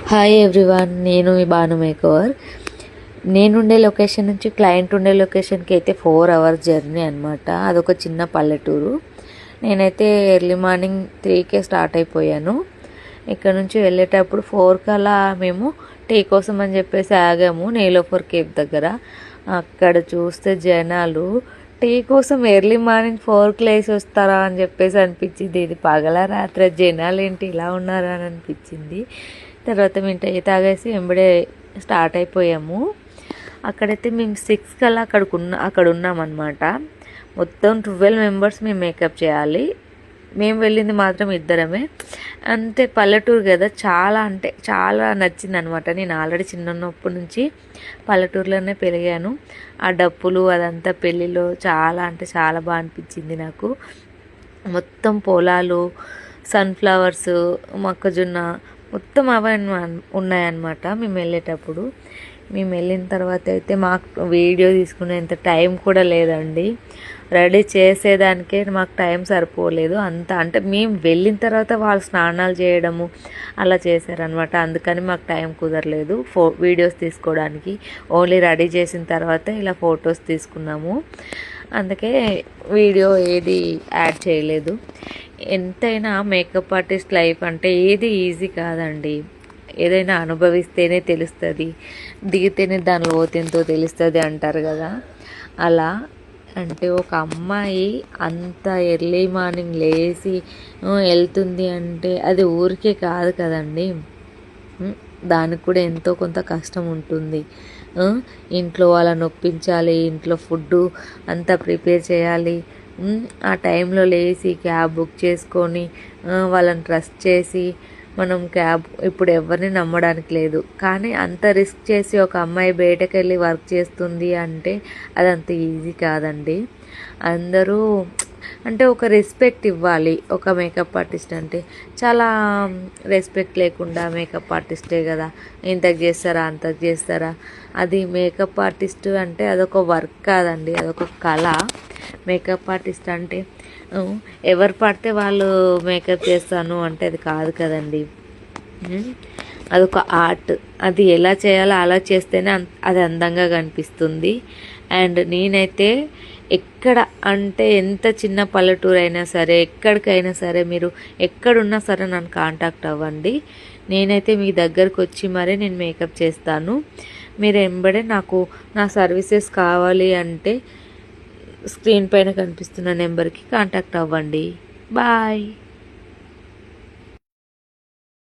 Hi everyone, నేను మీ Banu makeover. నేనుండే location నుంచి క్లయింట్ ఉండే లొకేషన్కి అయితే 4 hours జర్నీ అనమాట. అదొక చిన్న పల్లెటూరు. నేనైతే ఎర్లీ మార్నింగ్ 3కే స్టార్ట్ అయిపోయాను. ఇక్కడ నుంచి వెళ్ళేటప్పుడు 4 కల్లా మేము టీ కోసం అని చెప్పేసి ఆగాము నీలోఫర్ కేవ్ దగ్గర. అక్కడ చూస్తే జనాలు టీ కోసం ఎర్లీ మార్నింగ్ 4కి లేసి వస్తారా అని చెప్పేసి అనిపించింది. ఇది పగల రాత్రి జనాలు ఏంటి ఇలా ఉన్నారా అని అనిపించింది. తర్వాత మేము టీ తాగేసి వెంబడే స్టార్ట్ అయిపోయాము. అక్కడైతే మేము 6 కల్లా అక్కడ ఉన్నామన్నమాట. మొత్తం 12 members మేము మేకప్ చేయాలి. మేము వెళ్ళింది మాత్రం ఇద్దరమే. అంతే, పల్లెటూరు కదా, చాలా అంటే చాలా నచ్చింది అనమాట. నేను ఆల్రెడీ చిన్నప్పటి నుంచి పల్లెటూరులోనే పెరిగాను. ఆ డప్పులు అదంతా పెళ్ళిలో చాలా అంటే చాలా బాగా అనిపించింది నాకు. మొత్తం పొలాలు, సన్ఫ్లవర్స్, మొక్కజొన్న మొత్తం అవన్నీ ఉన్నాయన్నమాట. మేము వెళ్ళేటప్పుడు మేము వెళ్ళిన తర్వాత అయితే మాకు వీడియో తీసుకునేంత టైం కూడా లేదండి. రెడీ చేసేదానికే మాకు టైం సరిపోలేదు. అంత అంటే మేము వెళ్ళిన తర్వాత వాళ్ళు స్నానాలు చేయడము అలా చేశారనమాట. అందుకని మాకు టైం కుదరలేదు వీడియోస్ తీసుకోవడానికి. ఓన్లీ రెడీ చేసిన తర్వాత ఇలా ఫొటోస్ తీసుకున్నాము. అందుకే వీడియో ఏది యాడ్ చేయలేదు. ఎంతైనా మేకప్ ఆర్టిస్ట్ లైఫ్ అంటే ఏది ఈజీ కాదండి. ఏదైనా అనుభవిస్తేనే తెలుస్తుంది, దిగితేనే దాని లోతెంతో తెలుస్తుంది అంటారు కదా. అలా అంటే ఒక అమ్మాయి అంత ఎర్లీ మార్నింగ్ లేచి వెళ్తుంది అంటే అది ఊరికే కాదు కదండి. దానికి కూడా ఎంతో కొంత కష్టం ఉంటుంది. ఇంట్లో వాళ్ళని ఒప్పించాలి, ఇంట్లో ఫుడ్డు అంతా ప్రిపేర్ చేయాలి. ఆ టైంలో లేచి క్యాబ్ బుక్ చేసుకొని వాళ్ళని ట్రస్ట్ చేసి మనం క్యాబ్ ఇప్పుడు ఎవరిని నమ్మడానికి లేదు. కానీ అంత రిస్క్ చేసి ఒక అమ్మాయి బయటకు వెళ్ళి వర్క్ చేస్తుంది అంటే అది అంత ఈజీ కాదండి. అందరూ అంటే ఒక రెస్పెక్ట్ ఇవ్వాలి. ఒక మేకప్ ఆర్టిస్ట్ అంటే చాలా రెస్పెక్ట్ లేకుండా మేకప్ ఆర్టిస్టే కదా, ఇంతకు చేస్తారా అంతకు చేస్తారా. అది మేకప్ ఆర్టిస్ట్ అంటే అదొక వర్క్ కాదండి, అదొక కళ. మేకప్ ఆర్టిస్ట్ అంటే ఎవరు పడితే వాళ్ళు మేకప్ చేస్తాను అంటే అది కాదు కదండి. అదొక ఆర్ట్. అది ఎలా చేయాలో అలా చేస్తేనే అది అందంగా కనిపిస్తుంది. అండ్ నేనైతే ఎక్కడ అంటే ఎంత చిన్న పల్లెటూరు అయినా సరే, ఎక్కడికైనా సరే, మీరు ఎక్కడున్నా సరే నన్ను కాంటాక్ట్ అవ్వండి. నేనైతే మీ దగ్గరకు వచ్చి మరీ నేను మేకప్ చేస్తాను. మీరు వెంబడే నాకు నా సర్వీసెస్ కావాలి అంటే స్క్రీన్ పైన కనిపిస్తున్న నెంబర్కి కాంటాక్ట్ అవ్వండి. బాయ్.